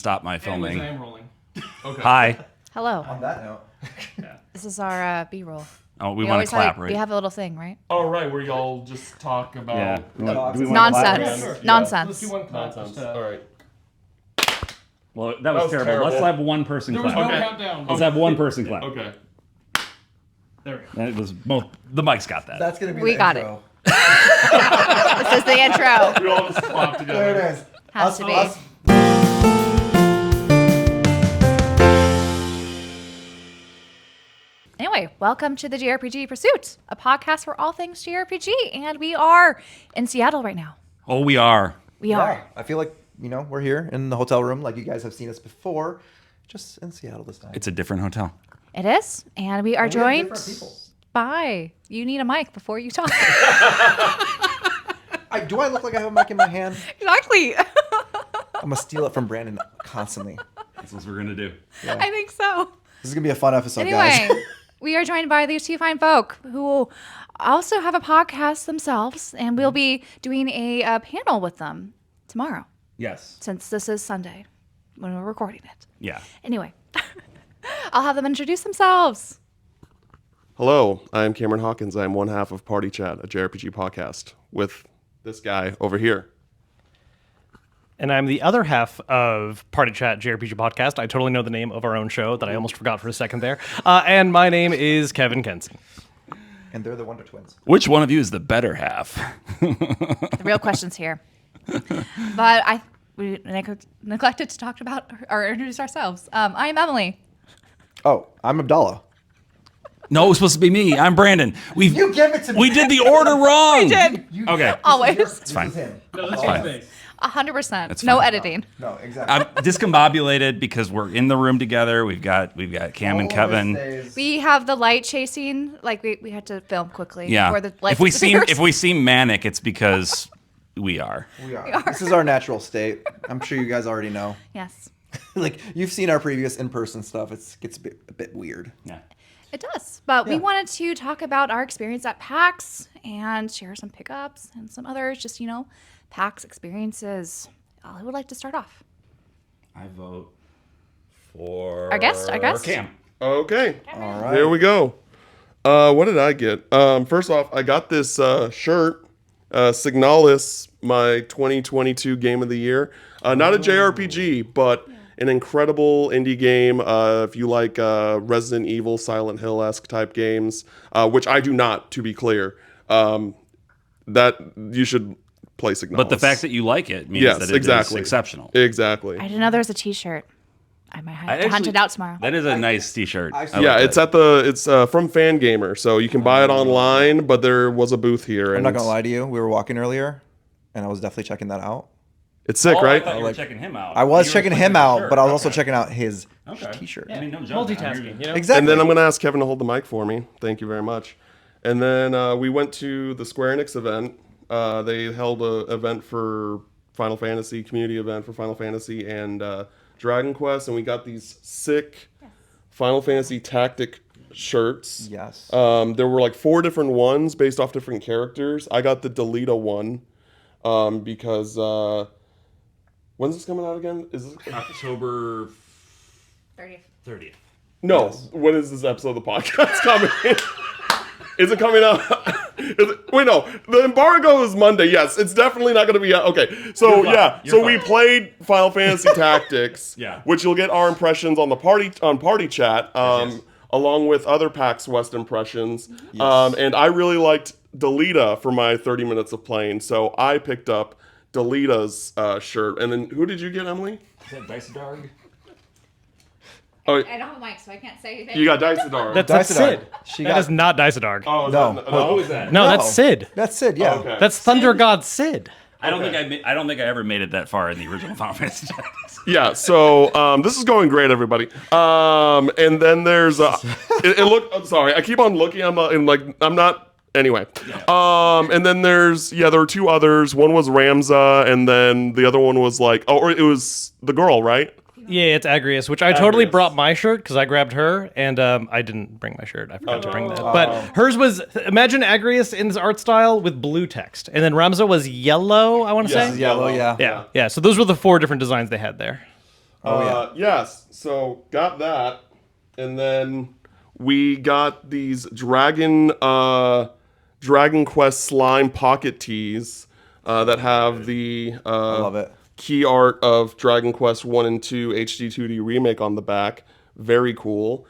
Stop my filming. I am rolling. Okay. Hi. Hello. On that note. This is our B-roll. Oh, we want to clap, right? We have a little thing, right? All right, where y'all just talk about Yeah. Do we want to Nonsense. clap? Nonsense. Let's do one clap. Nonsense. All right. Well, that was terrible. Let's have one person There was clap. no Okay. countdown. Let's have one person clap. Okay. There we go. That was both. The mic's got that. That's going to be We the got intro. This is the intro. We all just clap together. There it is. Has to be. Anyway, welcome to the JRPG Pursuit, a podcast for all things JRPG, and we are in Seattle right now. Oh, we are. We are. Yeah, I feel like, we're here in the hotel room like you guys have seen us before, just in Seattle this time. It's a different hotel. It is, and we are And we have joined different people. by. You need a mic before you talk. Do I look like I have a mic in my hand? Exactly. I'm going to steal it from Branden constantly. That's what we're gonna do. Yeah. I think so. This is going to be a fun episode, Anyway, guys. we are joined by these two fine folk who also have a podcast themselves, and we'll be doing a panel with them tomorrow, Yes. since this is Sunday when we're recording it. Yeah. Anyway, I'll have them introduce themselves. Hello, I'm Cameron Hawkins. I'm one half of Party Chat, a JRPG podcast, with this guy over here. And I'm the other half of Party Chat JRPG Podcast. I totally know the name of our own show that I almost forgot for a second there. And my name is Kevin Kenson. And they're the Wonder Twins. Which one of you is the better half? The real questions here. But we neglected to talk about or introduce ourselves. I am Emily. Oh, I'm Abdallah. No, it was supposed to be me. I'm Branden. You give it to me. We did the order wrong. Did. Okay. Always. It's fine. him. No, that's fine. your face. 100%. That's No fine. editing. No, exactly. I'm discombobulated because we're in the room together. We've got Cam and Kevin. We have the light chasing. Like we had to film quickly. Yeah. Before the light If we seem manic, it's because we are. We are. This is our natural state. I'm sure you guys already know. Yes, Like, you've seen our previous in-person stuff. It gets a bit weird. Yeah. it does. But we Yeah. wanted to talk about our experience at PAX and share some pickups and some others. Just PAX experiences. I would like to start off. I vote for Our guest. Cam. Okay, All right. here we go. What did I get? First off, I got this shirt, Signalis, my 2022 Game of the Year. Not a JRPG, but an incredible indie game. If you like Resident Evil, Silent Hill-esque type games, which I do not, to be clear, that you should play Signalis. But the fact that you like it means Yes, that it is exactly. exceptional. Exactly. I didn't know there was a T-shirt. I might have to hunt actually- it out tomorrow. That is a nice T-shirt. I Yeah, Yeah, like it's that. it's from Fangamer, so you can buy it online, but there was a booth here. I'm not going to lie to you. We were walking earlier, and I was definitely checking that out. It's sick, Oh, right? I thought you were checking him out. I was You were checking clicking him the out, shirt. but I was also Okay. checking out his Okay. T-shirt. I mean, no joke. Multitasking, you know? Exactly. And then I'm going to ask Kevin to hold the mic for me. Thank you very much. And then we went to the Square Enix event. They held an event for Final Fantasy, community event for Final Fantasy and Dragon Quest, and we got these sick Final Fantasy Tactic shirts. Yes. There were like 4 different ones based off different characters. I got the Delita one because when's this coming out again? Is this October 30th. 30th. no? When is this episode of the podcast coming? Is it coming out? Wait, no. The embargo is Monday. Yes, it's definitely not going to be out. Okay, so You're fine. yeah, You're so we fine. played Final Fantasy Tactics, Yeah. which you'll get our impressions on the party chat, Yes. along with other PAX West impressions. And I really liked Delita for my 30 minutes of playing, so I picked up Delita's shirt. And then who did you get, Emily? Is that Dice-a-Darg? Oh, I don't have a mic, so I can't say anything. you got Dice-a-Dark. That's Dice-a-Dark. Sid. She That got- is not Dice-a-Dark. Oh, is No. that- Who is that? No, that's Sid. That's Sid, yeah. Okay. That's Thunder God Sid. I don't think I don't think I ever made it that far in the original Final Fantasy Tactics. Yeah, so this is going great, everybody. And then there's I'm sorry, I keep on looking. I'm not. Anyway, and then there were 2 others. One was Ramza, and then the other one was or it was the girl, right? Yeah, it's Agrius, which I totally Agrius. brought my shirt because I grabbed her, and I didn't bring my shirt. I forgot to bring that. Oh. But hers was, imagine Agrius in his art style with blue text. And then Ramza was yellow, I want to Yes. say. Yellow, yeah. Yeah. So those were the 4 different designs they had there. Oh, yeah. Yes. So got that, and then we got these Dragon Quest slime pocket tees that have the love it. key art of Dragon Quest 1 and 2 HD 2D remake on the back. Very cool.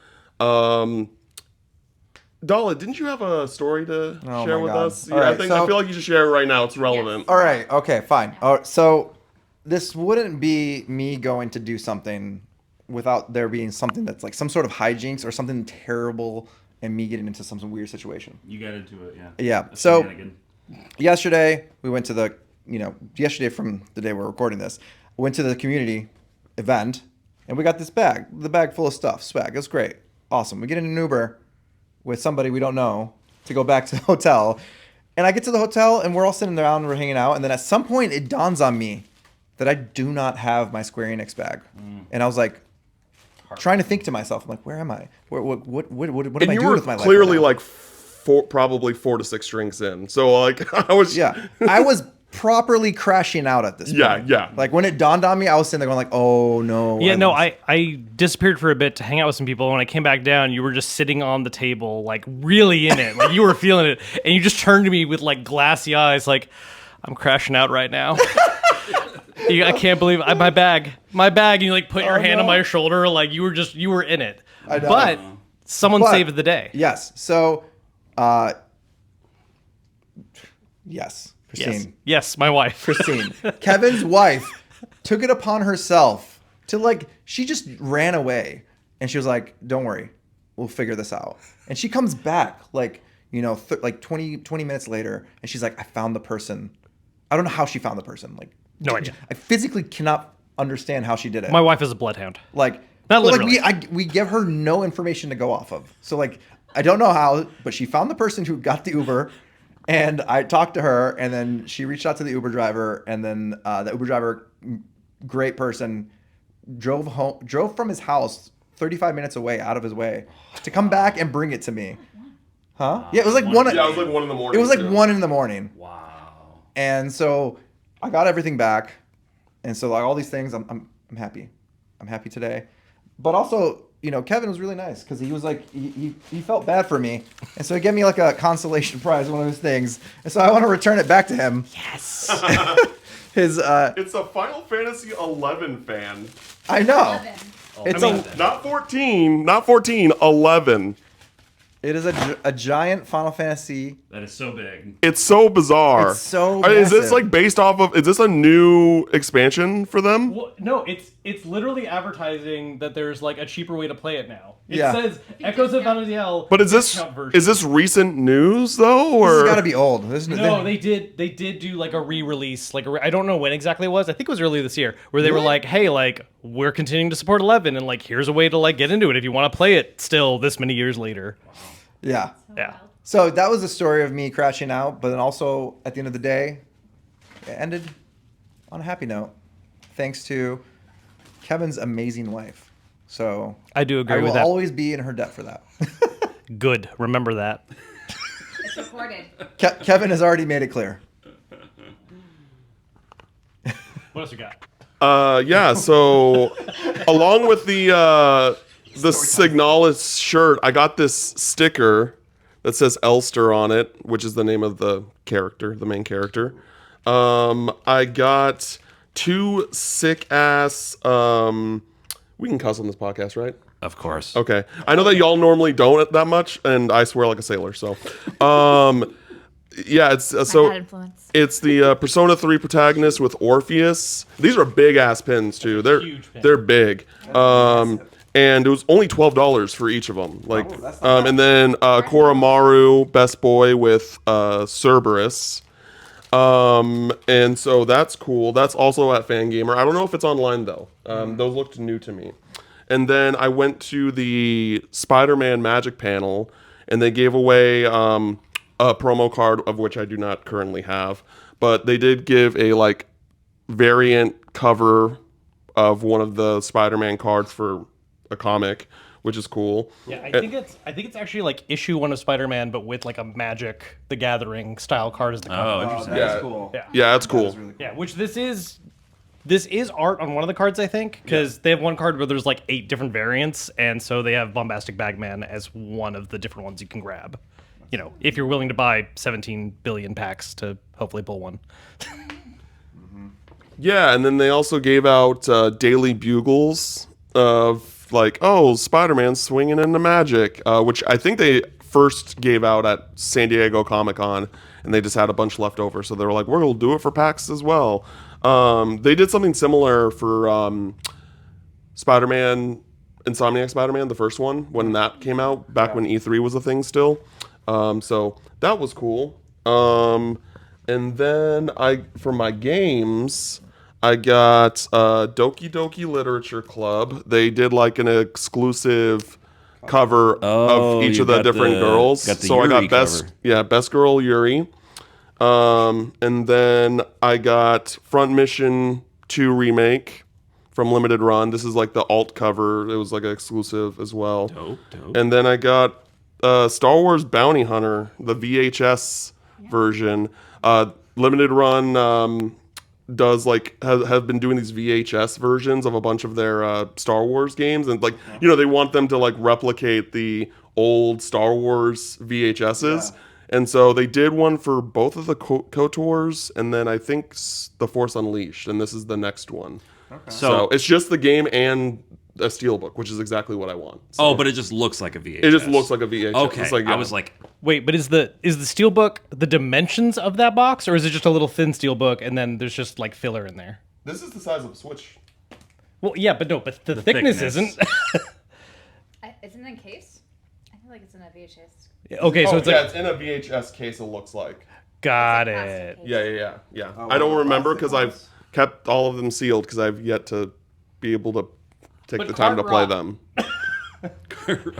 Dalla, didn't you have a story to Oh share my with God. us? All Yeah, right, I feel like you should share it right now. It's relevant. All right. Okay. Fine. So this wouldn't be me going to do something without there being something that's like some sort of hijinks or something terrible and me getting into some weird situation. You got into it, yeah. Yeah. A So shenanigan. yesterday we went to the, yesterday from the day we're recording this, we went to the community event and we got this bag, the bag full of stuff, swag. It was great. Awesome. We get in an Uber with somebody we don't know to go back to the hotel. And I get to the hotel and we're all sitting around and we're hanging out. And then at some point it dawns on me that I do not have my Square Enix bag. And I was like, trying to think to myself, I'm like, where am I? What am I And doing you were with my life? clearly right now? like probably 4 to 6 drinks in. So like I was Yeah. I was properly crashing out at this Yeah, point. yeah. Like when it dawned on me, I was sitting there going like, oh no. Yeah, no, lost- I disappeared for a bit to hang out with some people. When I came back down, you were just sitting on the table, like really in it, like you were feeling it, and you just turned to me with like glassy eyes, like I'm crashing out right now. I can't believe my bag, and you like put your hand on my shoulder, like you were in it. I know. But someone But- saved the day. Yes. So, yes. Christine. Yes, my wife. Christine. Kevin's wife took it upon herself to like, she just ran away and she was like, don't worry, we'll figure this out. And she comes back like, like 20 minutes later and she's like, I found the person. I don't know how she found the person. Like, No idea. I physically cannot understand how she did it. My wife is a bloodhound. Like, Not well, literally. we give her no information to go off of. So like, I don't know how, but she found the person who got the Uber, and I talked to her, and then she reached out to the Uber driver, and then the Uber driver, great person, drove from his house 35 minutes away, out of his way, to come back and bring it to me. Huh? Yeah, it was like one. Yeah, it was like 1 in the morning. It was like too. 1 in the morning. Wow. And so I got everything back. And so like all these things, I'm happy. I'm happy today. But also, Kevin was really nice because he was like, he felt bad for me. And so he gave me like a consolation prize, one of his things. And so I want to return it back to him. Yes. It's a Final Fantasy 11 fan. I know. It's I mean, Not 14, 11. It is a giant Final Fantasy. That is so big. It's so bizarre. It's so Is this massive. like based off of? Is this a new expansion for them? Well, no, it's literally advertising that there's like a cheaper way to play it now. It Yeah. says Echoes of Valadiel. But is discount version. this recent news though, or This has got to be old. No, they did do like a re-release, like I don't know when exactly it was. I think it was earlier this year, where they were like, "Hey, like we're continuing to support 11, and like here's a way to like get into it if you want to play it still this many years later." Yeah. Yeah. So that was the story of me crashing out, but then also at the end of the day, it ended on a happy note, thanks to Kevin's amazing wife. So I do agree I will with that. always be in her debt for that. Good. Remember that. It's recorded. Kevin has already made it clear. What else you got? yeah. So along with the Signalis shirt, I got this sticker that says Elster on it, which is the name of the character, the main character. I got 2 sick ass. We can cuss on this podcast, right? Of course. Okay. I know that y'all normally don't that much, and I swear like a sailor. So, yeah, it's Bad so influence. it's the Persona 3 protagonist with Orpheus. These are big ass pins too. They're huge pin. they're big. And it was only $12 for each of them. Like, that's not and then Koromaru, best boy with Cerberus. And so that's cool. That's also at Fangamer. I don't know if it's online though. Those looked new to me. And then I went to the Spider-Man Magic panel, and they gave away a promo card of which I do not currently have, but they did give a like variant cover of one of the Spider-Man cards for a comic, which is cool. Yeah, I think it's actually like issue 1 of Spider-Man, but with like a Magic the Gathering style card as the cover. Oh, interesting. Yeah. cool. Yeah. Yeah, that's cool. That is really cool. Yeah, which this is This is art on one of the cards, I think, because they have one card where there's like 8 different variants, and so they have Bombastic Bagman as one of the different ones you can grab. You know, if you're willing to buy 17 billion packs to hopefully pull one. Yeah, and then they also gave out daily bugles of like, oh, Spider-Man swinging into magic, which I think they first gave out at San Diego Comic-Con, and they just had a bunch left over, so they were like, we're going to do it for PAX as well. They did something similar for Spider-Man, Insomniac Spider-Man, the first one, when that came out, back when E3 was a thing still. So that was cool. And then for my games, I got Doki Doki Literature Club. They did like an exclusive cover of each you of the got different the- girls. got the So I Yuri got best girl Yuri. And then I got Front Mission 2 remake from Limited Run. This is like the alt cover. It was like an exclusive as well. Dope. And then I got Star Wars Bounty Hunter, the VHS version. Limited Run does like have been doing these VHS versions of a bunch of their Star Wars games, and like they want them to like replicate the old Star Wars VHSs. And so they did one for both of the KOTORs, and then I think The Force Unleashed, and this is the next one. So it's just the game and a steelbook, which is exactly what I want. So but it just looks like a VHS. it just looks like a VHS. Okay, It's like, I was like, Wait, but is the steelbook the dimensions of that box, or is it just a little thin steelbook and then there's just like filler in there? this is the size of a Switch. Well, yeah, but no, but the thickness isn't. Isn't it a case? I feel like it's in a VHS. Okay, so it's like it's in a VHS case. It looks like. got It's a it. plastic case. Yeah. Oh, I don't wow. remember Plastic because I've ones? kept all of them sealed because I've yet to be able to take But the time to card play rot. them.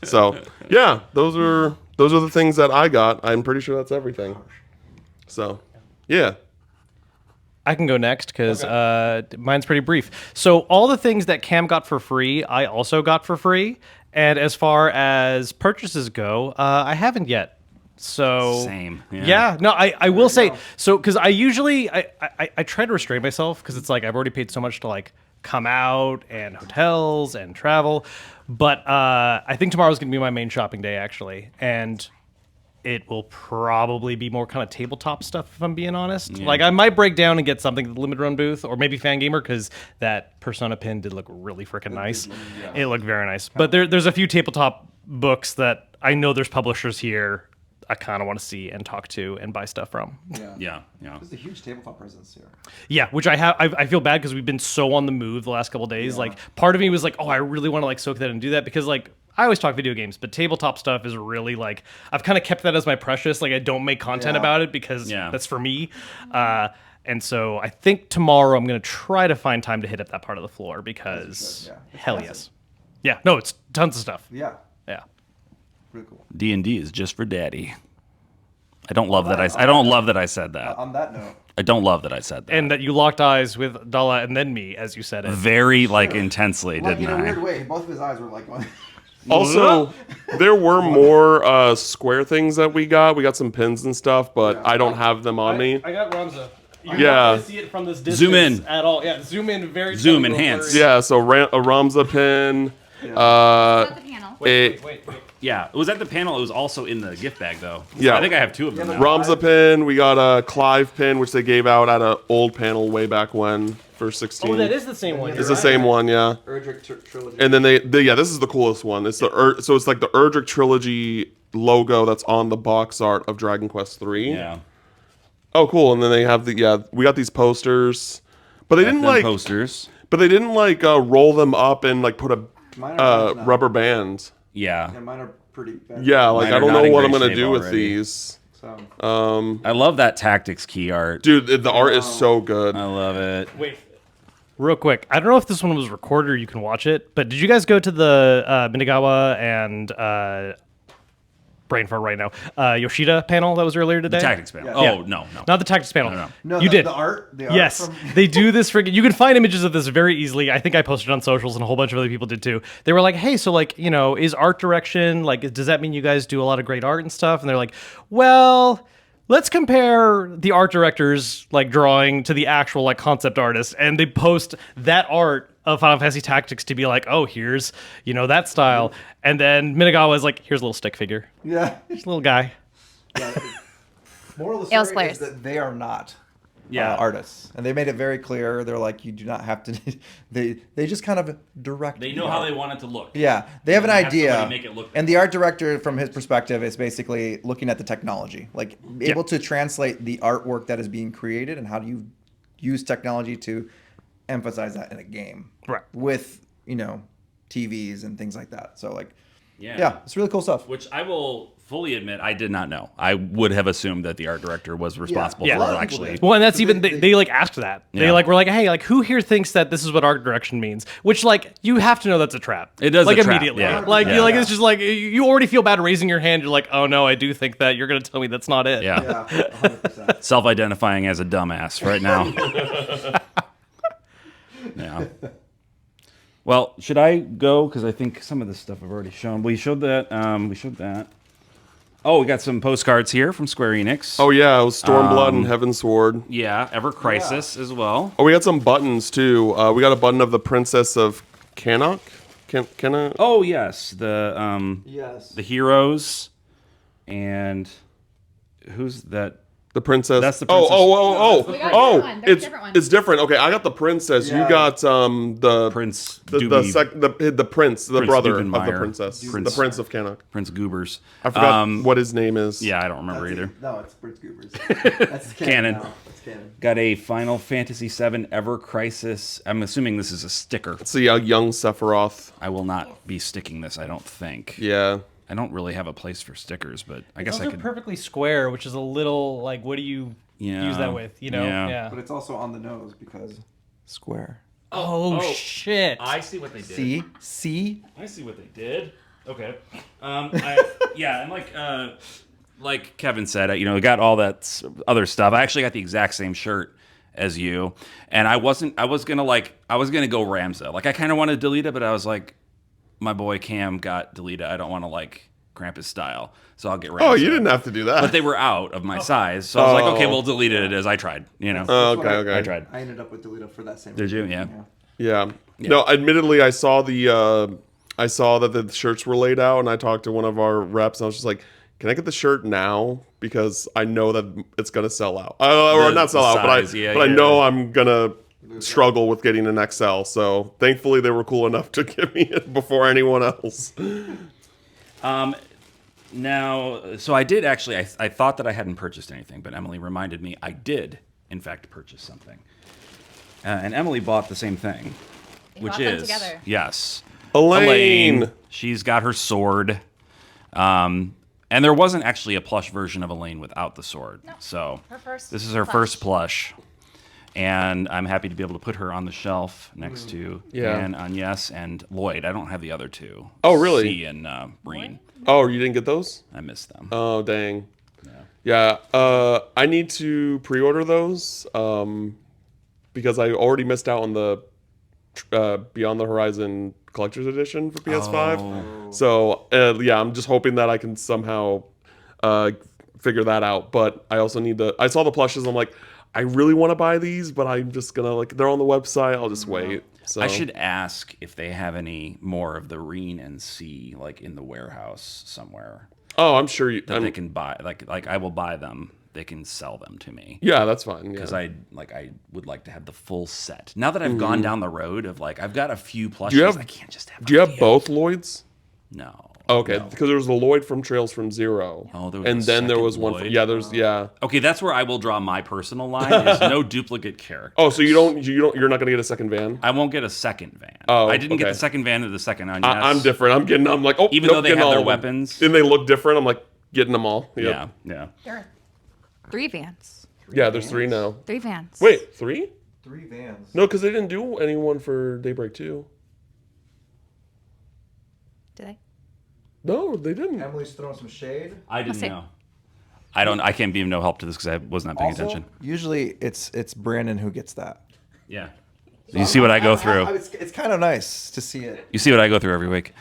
So yeah, those are the things that I got. I'm pretty sure that's everything. So yeah. I can go next because mine's pretty brief. So all the things that Cam got for free, I also got for free. And as far as purchases go, I haven't yet. So Same, yeah. Yeah. No, I will say so because I usually I try to restrain myself because it's like I've already paid so much to like come out and hotels and travel. But I think tomorrow's gonna be my main shopping day actually, and it will probably be more kind of tabletop stuff if I'm being honest. Like I might break down and get something at the Limited Run booth or maybe Fangamer because that Persona pin did look really freaking nice. It looked very nice. But there's a few tabletop books that I know there's publishers here I kind of want to see and talk to and buy stuff from. yeah. There's a huge tabletop presence here. Yeah, which I feel bad because we've been so on the move the last couple of days. Like part of me was like, oh, I really want to like soak that and do that because like I always talk video games, but tabletop stuff is really like I've kind of kept that as my precious. Like I don't make content about it because that's for me. And so I think tomorrow I'm going to try to find time to hit up that part of the floor because hell yes. Yeah, no, it's tons of stuff. Yeah. Yeah. Really cool. D&D is just for daddy. I don't love that I don't love that I said that. On that note, I don't love that I said that. And that you locked eyes with Abdallah and then me as you said it. Very like intensely, like didn't in a I? weird way, both of his eyes were like. Also, there were more square things that we got. We got some pins and stuff, but I don't have them on me. I got Ramza. You're Yeah. not gonna see it from this distance Zoom in. at all. Yeah, zoom in very Zoom, tiny, enhance. very- Yeah, so a Ramza pin. Not the panel. Wait. Yeah, it was at the panel. It was also in the gift bag though. Yeah. I think I have 2 of them now. Ramza pin. We got a Clive pin, which they gave out at an old panel way back when for 16. Oh, that is the same one. It's you're the right. same one, yeah. Erdrick trilogy. And then this is the coolest one. It's the so it's like the Erdrick trilogy logo that's on the box art of Dragon Quest 3. Yeah. Oh, cool. And then they have we got these posters, but they didn't Them like posters. roll them up and like put a Mine are nice rubber band. Yeah. Yeah, mine are pretty bad. Yeah, like Mine I are don't not know in what I'm great gonna shape do with already. these. So, I love that tactics key art. Dude, the art is so good. I love it. Wait. Real quick, I don't know if this one was recorded or you can watch it, but did you guys go to the Minagawa and brain fart right now Yoshida panel that was earlier today? Tactics panel. Yeah. Oh, no. Not the tactics panel. No. no, you did. The art Yes, from, they do this freaking. You can find images of this very easily. I think I posted on socials, and a whole bunch of other people did too. They were like, "Hey, so like, is art direction like? Does that mean you guys do a lot of great art and stuff?" And they're like, "Well, let's compare the art director's like drawing to the actual like concept artist, and they post that art of Final Fantasy Tactics to be like, oh, here's that style, and then Minagawa's like, here's a little stick figure, Yeah. here's a little guy. Moral of the Ales story is players. that they are not Yeah. artists, and they made it very clear. They're like, you do not have to. They just kind of direct. They know how they want it to look. Yeah, they have an Have idea, somebody make it look and the art director, from his perspective, is basically looking at the technology, like able to translate the artwork that is being created, and how do you use technology to emphasize that in a game, Right. with TVs and things like that. So like, Yeah. yeah, it's really cool stuff. Which I will fully admit, I did not know. I would have assumed that the art director was responsible Yeah. for A lot of people actually. did. Well, and that's So even they- they like asked that. They Yeah. were like, hey, like who here thinks that this is what art direction means? Which like you have to know that's a trap. It does like a trap, immediately. yeah. Like Yeah. you like it's just like you already feel bad raising your hand. You're like, oh no, I do think that. You're gonna tell me that's not it. Yeah. Yeah, 100%. Self-identifying as a dumbass right now. Yeah. Well, should I go? Because I think some of this stuff I've already shown. We showed that. We showed that. Oh, we got some postcards here from Square Enix. Oh yeah, it was Stormblood and Heavensward. Yeah, Ever Crisis as well. Oh, we got some buttons too. We got a button of the Princess of Cannock. Cannock. Oh yes, the Yes. the heroes, and who's that? The princess. That's the Oh, princess. We got a different one. There's a different one. it's different. Okay, I got the princess. Yeah. You got the Prince the Doobie, the prince, the Prince brother of the Dubenmeyer. princess, Prince- the prince of Cannock. Prince Goobers. I forgot what his name is. Yeah, I don't remember either. No, it's Prince Goobers. That's Canon. now. That's canon. Got a Final Fantasy VII Ever Crisis. I'm assuming this is a sticker. See a young Sephiroth. I will not be sticking this, I don't think. Yeah. I don't really have a place for stickers, but I guess Those I are could. perfectly square, which is a little like, what do you Yeah. use that with? Yeah. But it's also on the nose because square. Oh, shit. see what they did. See? I see what they did. Okay. Yeah, and like Kevin said, we got all that other stuff. I actually got the exact same shirt as you, and I was gonna go Ramza. Like I kind of wanted to delete it, but I was like, my boy Cam got deleted. I don't want to like cramp his style, so I'll get Ramza. Oh, you didn't have to do that. But they were out of my size, so I was like, okay, we'll delete it as I tried. Oh, okay. I tried. I ended up with Delito for that same Did you? reason. Yeah. Yeah. No, admittedly, I saw that the shirts were laid out, and I talked to one of our reps, and I was just like, "Can I get the shirt now? Because I know that it's gonna sell out, or The- not sell the out, size, but I know I'm gonna struggle with getting an XL. So thankfully, they were cool enough to give me it before anyone else. Now, so I did actually. I thought that I hadn't purchased anything, but Emily reminded me I did, in fact, purchase something. And Emily bought the same thing, which bought them is together. yes, Elaine. She's got her sword, and there wasn't actually a plush version of Elaine without the sword. No, So her first this is her plush. first plush, and I'm happy to be able to put her on the shelf next to Yeah. Anne, Agnes, and Lloyd. I don't have the other two. Oh, really? C and Breen. Oh, you didn't get those? I missed them. Oh, dang. Yeah. I need to pre-order those because I already missed out on the Beyond the Horizon Collector's Edition for PS5. Oh. So, yeah, I'm just hoping that I can somehow figure that out. But I also need I saw the plushes. I'm like, I really want to buy these, but I'm just going to, they're on the website. I'll just wait. So I should ask if they have any more of the Reen and C in the warehouse somewhere Oh, I'm sure you. that they can buy. Like I will buy them. They can sell them to me. Yeah, that's fine. Because Yeah. I would like to have the full set. Now that I've gone down the road of I've got a few plushes. Do you have? I can't just have. Do you a have few. both Lloyds? No. Okay, no. because there was the Lloyd from Trails from Zero. Oh, there was and a then there second was one. Lloyd? Yeah, there's Okay, that's where I will draw my personal line. There's no duplicate character. Oh, so you're not gonna get a second van? I won't get a second van. Oh, I didn't get okay. the second van of the second Agnes. I'm different. I'm like, oh, Even nope, though they getting have all their of them. weapons. and they look different. I'm like getting them all. Yep. Yeah, yeah. There are 3 vans. Yeah, there's 3 now. 3 vans. Wait, 3? 3 vans. No, because they didn't do anyone for Daybreak 2. Did they? No, they didn't. Emily's throwing some shade. I didn't see. know. I can't be of no help to this because I was not paying attention. Usually it's Branden who gets that. Yeah. You see what I go through. It's kind of nice to see it. You see what I go through every week.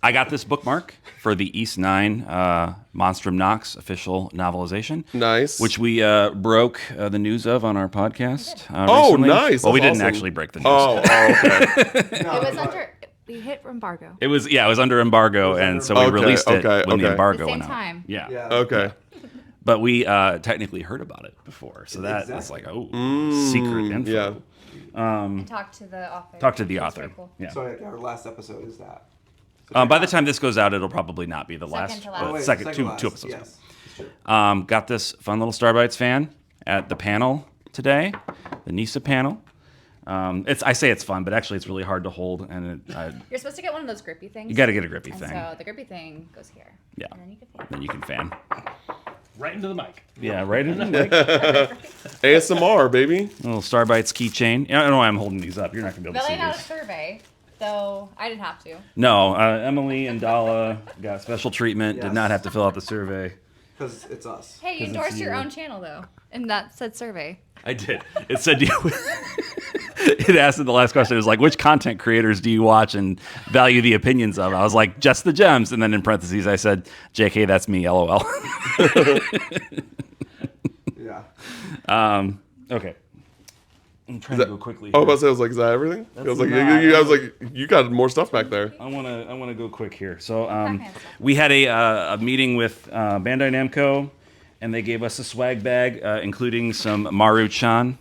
I got this bookmark for the East 9 Monstrum Nox official novelization. Nice. Which we broke the news of on our podcast. Oh, recently. nice. Well, we That's didn't awesome. actually break the news. Oh, okay. It was under. We hit embargo. It was under embargo, and so we Okay, released it when the okay. embargo The same went out. time. Yeah. Okay. But we technically heard about it before, so that is like secret info. Yeah. And talk to the author. Talk to the That's author. very cool. Yeah. So like, our last episode is that. By the time this goes out, it'll probably not be the last. to last. Second, two last. episodes. Yes. That's true. Got this fun little Starbites fan at the panel today, the NISA panel. I say it's fun, but actually it's really hard to hold, and You're supposed to get one of those grippy things. you got to get a grippy And thing. so the grippy thing goes here. Yeah. And then you can. Then you can fan. Right into the mic. Yeah, right in the mic. ASMR, baby. Little Starbites keychain. I don't know why I'm holding these up. You're not gonna be able to see Filling out a these. survey, though I didn't have to. No, Emily and Dalla got special treatment. Did Yes. not have to fill out the survey. Because it's us. Hey, you 'Cause it's endorsed your you. own channel though. And that said survey. I did. It said it asked in the last question. It was like, which content creators do you watch and value the opinions of? I was like, just the gems, and then in parentheses I said, "JK, that's me." LOL. Yeah. Okay. I'm trying to go quickly. Oh, I here. was about to say, is that everything? I was like, not- I was like, you got more stuff back there. I wanna go quick here. So Pac-Man stuff. we had a meeting with Bandai Namco, and they gave us a swag bag, including some Maru-chan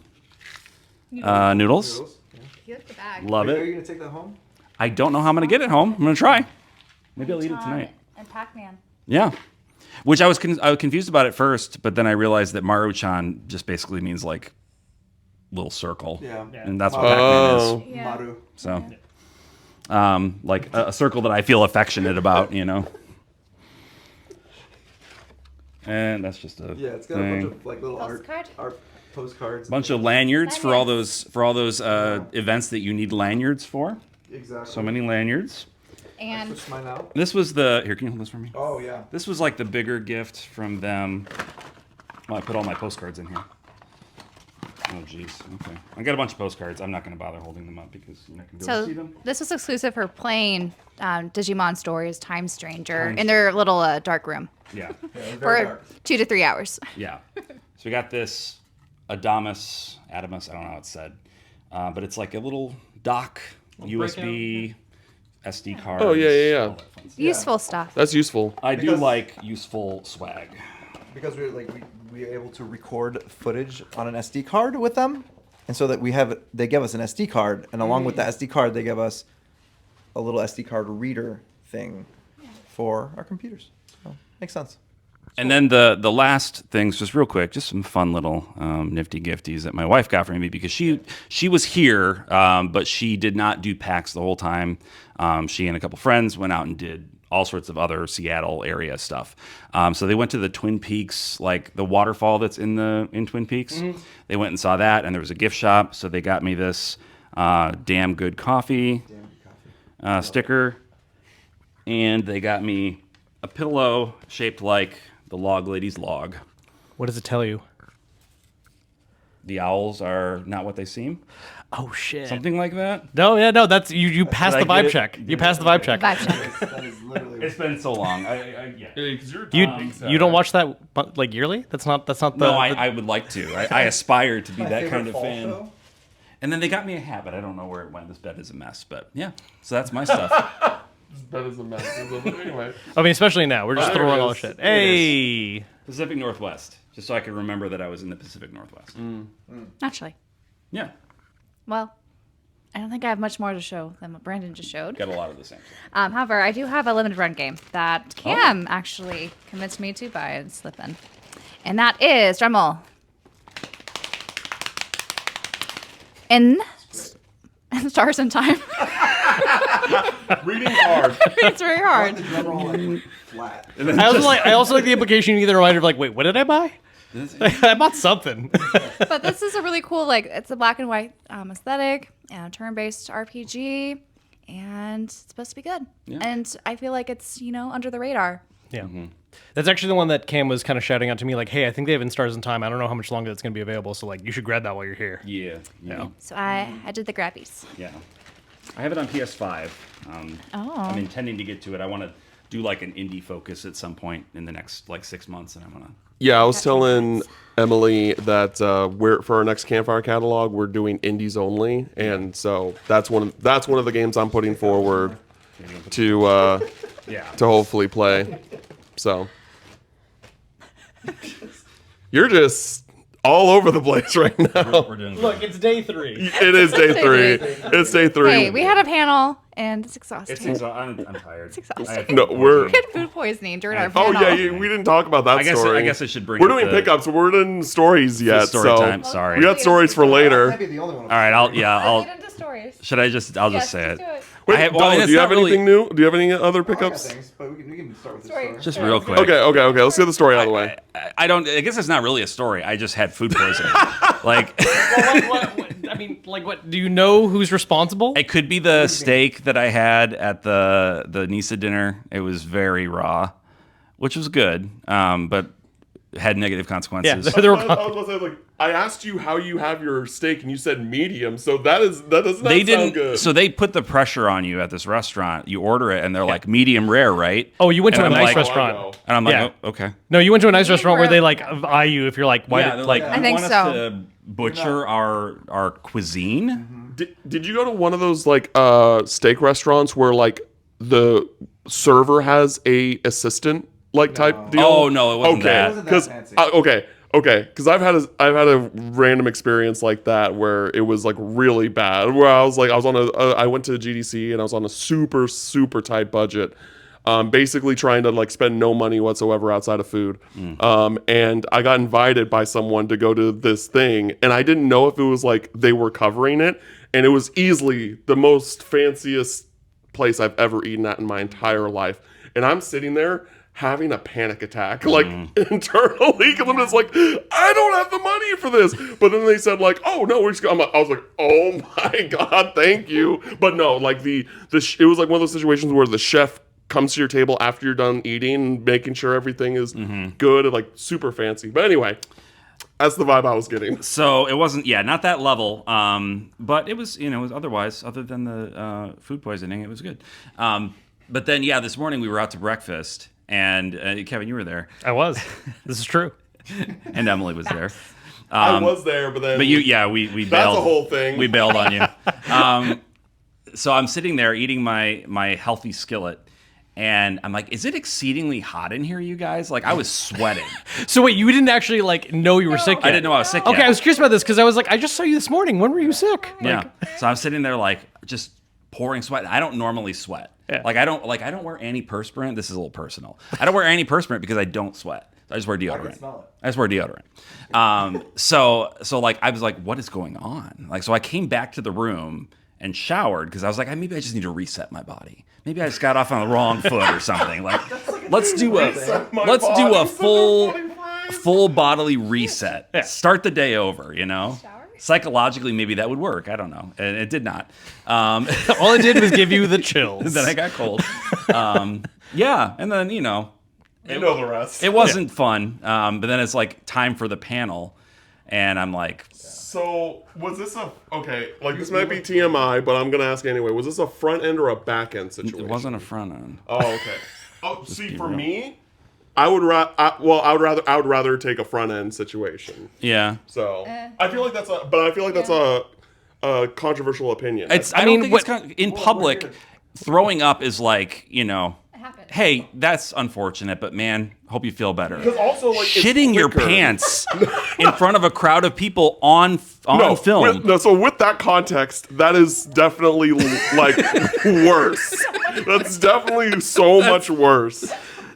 noodles. Noodles. Yeah. You like the bag. Love Are it. you gonna take that home? I don't know how I'm gonna get it home. I'm gonna try. Maybe I'll eat it Tom tonight. And Pac-Man. Yeah. Which I was confused about at first, but then I realized that Maru-chan just basically means like little circle. Yeah. And that's what Oh. Pac-Man is. Yeah. Maru. So, like a circle that I feel affectionate about, you know. And that's just a Yeah, it's got thing. a bunch of like little Postcard? art postcards. Bunch of lanyards for all Lanyards. those events that you need lanyards for. Exactly. So many lanyards. And Switch mine out. This was the here. Can you hold this for me? Oh yeah. This was like the bigger gift from them. Well, I put all my postcards in here. Oh jeez. Okay. I got a bunch of postcards. I'm not going to bother holding them up because you're not going to be able to see So them. this was exclusive for playing Digimon Stories Time Stranger in their little dark room Yeah. Very for dark. 2 to 3 hours. Yeah. So we got this Adamus, I don't know how it's said, but it's like a little dock, USB, SD card. Oh, yeah. Useful stuff. That's useful. I do Because- like useful swag. Because we were able to record footage on an SD card with them, and so that they give us an SD card, and along with the SD card they give us a little SD card reader thing for our computers. So, makes sense. And then the last things, just real quick, just some fun little nifty gifties that my wife got for me because she was here, but she did not do PAX the whole time. She and a couple friends went out and did all sorts of other Seattle area stuff. So they went to the Twin Peaks, like the waterfall that's in Twin Peaks. They went and saw that, and there was a gift shop. So they got me this damn good coffee sticker, and they got me a pillow shaped like the log lady's log. What does it tell you? The owls are not what they seem. Oh shit. Something like that. No, that's you passed Did the I get vibe it? check. You passed the vibe check. Vibe check. That is literally. It's been so long. Yeah. Yeah, because you're You talking, so- you don't watch that like yearly? That's not the No, I would like to. I aspire to be My that favorite kind of fall fan. show. And then they got me a hat, but I don't know where it went. This bed is a mess. But yeah, so that's my stuff. This bed is a mess. Anyway. I mean, especially now. We're just Oh, there throwing it all the is. shit. There it Hey. Pacific Northwest, just so I could remember that I was in the Pacific Northwest. Actually. Yeah, Well, I don't think I have much more to show than what Brandon just showed. got a lot of the same stuff. However, I do have a limited run game that Cam actually convinced me to buy and slip in. And that is, drumroll. In Stars and Time. Reading hard. It's very hard. The drum roll like flat. I also like the implication you need the reminder of like, wait, what did I buy? I bought something. But this is a really cool, like, it's a black and white aesthetic and turn-based RPG, and it's supposed to be good. Yeah. And I feel like it's, under the radar. Yeah. That's actually the one that Cam was kind of shouting out to me, like, hey, I think they have In Stars in Time. I don't know how much longer it's going to be available, so, like, you should grab that while you're here. Yeah. So I did the grabbies. Yeah. I have it on PS5. Oh. I'm intending to get to it. I want to do like an indie focus at some point in the next like 6 months, and I want to. Yeah, I was telling Emily that we're for our next Campfire catalog, we're doing indies only, and so that's one of the games I'm putting forward to hopefully play. So you're just all over the place right now. We're doing good. Look, it's day 3. It is day 3. It's day 3. Hey, we had a panel, and it's exhausting. I'm tired. It's exhausting. No, we're. We had food poisoning during our Oh panel. yeah, we didn't talk about that story. I guess I should bring. We're up doing the pickups, but we're doing stories yet. story so time. Sorry. we got stories for That later. might be the only one. All right, I'll Get into stories. Should I just? I'll just Yes, say let's it. do it. Wait, I have- well, Dallah, and it's do you not have anything really- new? Do you have any other I got pickups? things, but we can start with the Story. story. Just real quick. Okay. Let's get the story out of the way. I don't. I guess it's not really a story. I just had food poisoning. Like, what? I mean, like, what? Do you know who's responsible? it could be the steak that I had at the Nisa dinner. It was very raw, which was good, but had negative consequences. Yeah, there were. I was gonna say, like, I asked you how you have your steak, and you said medium. So that does not They sound didn't. good. So they put the pressure on you at this restaurant. You order it, and they're like medium rare, right? Oh, you went to And a I'm nice like- restaurant. And I'm like, Yeah. oh, okay. No, you went to a nice restaurant where they rare. like eye you if you're like, why Yeah, did they're like? like, I you think want so. us to butcher our cuisine? Did you go to one of those like steak restaurants where like the server has a assistant like type deal? Oh, no, it wasn't okay. that. It wasn't that Because fancy. okay, because I've had a random experience like that where it was like really bad. Where I was on I went to the GDC and I was on a super tight budget. Basically trying to like spend no money whatsoever outside of food. And I got invited by someone to go to this thing, and I didn't know if it was like they were covering it, and it was easily the most fanciest place I've ever eaten at in my entire life. And I'm sitting there having a panic attack, like internally, because I'm just like, I don't have the money for this. But then they said like, oh no, we're just. I was like, oh my god, thank you. But no, like it was like one of those situations where the chef comes to your table after you're done eating, making sure everything is good and like super fancy. But anyway, that's the vibe I was getting. So it wasn't, not that level. But it was, it was otherwise, other than the food poisoning, it was good. But then, this morning we were out to breakfast, and Kevin, you were there, I was. This is true. and Emily was there. I was there, but then But we bailed. that's a whole thing. We bailed on you. So I'm sitting there eating my healthy skillet. And I'm like, is it exceedingly hot in here, you guys? Like, I was sweating. So wait, you didn't actually like know you were sick yet? I didn't know I was sick yet. Okay, I was curious about this because I was like, I just saw you this morning. When were you sick? Yeah. So I'm sitting there like just pouring sweat. I don't normally sweat. Yeah. I don't wear antiperspirant. This is a little personal. I don't wear antiperspirant because I don't sweat. I just wear deodorant. smell it. I just wear deodorant. So like I was like, what is going on? Like, so I came back to the room and showered because I was like, maybe I just need to reset my body. Maybe I just got off on the wrong foot or something. Like, let's do a full bodily reset. Yeah. Start the day over. Shower? Psychologically, maybe that would work. I don't know, and it did not. All it did was give you the chills. Then I got cold. And then you know the rest. it wasn't fun. But then it's like time for the panel, and I'm like, So was this like this might be TMI, but I'm gonna ask anyway. Was this a front end or a back end situation? it wasn't a front end. Oh, okay. Oh, see, for real. me, I would rather take a front end situation. Yeah, So I feel like that's a controversial opinion. it's. I, mean, don't think it's in public. Throwing up is like happens. hey, that's unfortunate, but man, hope you feel better. because also like it's Shitting your quicker. pants in front of a crowd of people on film. So with that context, that is definitely like worse. That's definitely so much worse.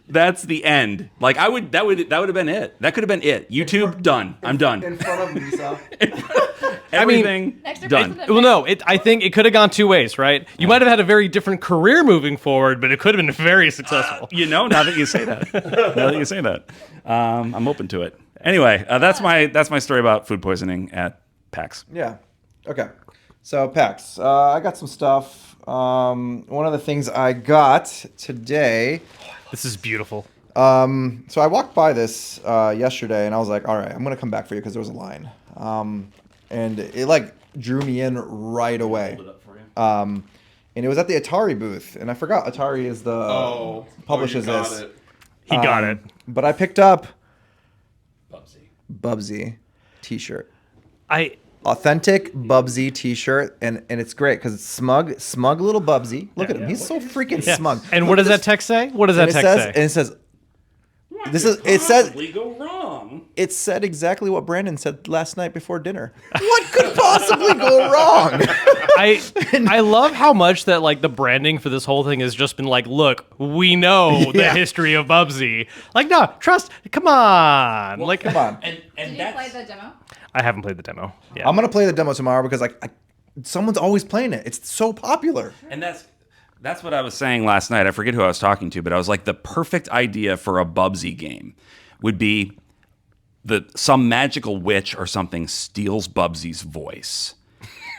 That's the end. Like that would have been it. That could have been it. YouTube done. I'm done. In front of Lisa. Everything Next done. person. Well, no, I think it could have gone two ways, right? You might have had a very different career moving forward, but it could have been very successful. Now that you say that, I'm open to it. Anyway, that's my story about food poisoning at PAX. Yeah. Okay. So PAX, I got some stuff. One of the things I got today. This is beautiful. So I walked by this yesterday, and I was like, all right, I'm gonna come back for you because there was a line. And it like drew me in right away. and it was at the Atari booth, and I forgot Atari is the publishes you got this. it. He got it. But I picked up Bubsy. Bubsy t-shirt. I Authentic Bubsy t-shirt, and it's great because it's smug little Bubsy. Look at him, he's so freaking smug. And Look what at does that text say? What does that and it text says, say? and it says, this is Could it says possibly go wrong. it said exactly what Branden said last night before dinner. What could possibly go wrong? I love how much that like the branding for this whole thing has just been like, look, we know the Yeah. history of Bubsy. Like, no, trust. Come on. Well, like, Come on. And Did you that's play the demo? I haven't played the demo. Yeah. I'm gonna play the demo tomorrow because someone's always playing it. It's so popular. and that's what I was saying last night. I forget who I was talking to, but I was like, the perfect idea for a Bubsy game would be some magical witch or something steals Bubsy's voice.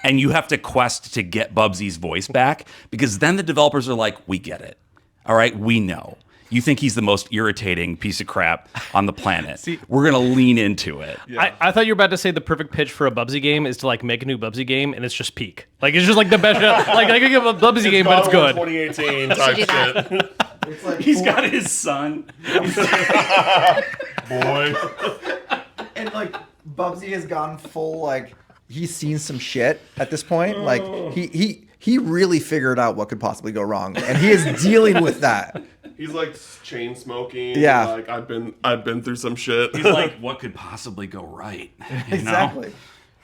And you have to quest to get Bubsy's voice back, because then the developers are like, we get it. All right, we know. You think he's the most irritating piece of crap on the planet. We're going to lean into it. I thought you were about to say the perfect pitch for a Bubsy game is to like make a new Bubsy game and it's just peak. Like it's just like the best. Like I could give a Bubsy game, but it's good. 2018 type do that. shit. It's like He's got his son. Boy. and like Bubsy has gone full like he's seen some shit at this point. Like he really figured out what could possibly go wrong, and he is dealing with that. He's like chain smoking. Yeah. Like I've been through some shit. He's like, what could possibly go right? You know? Exactly.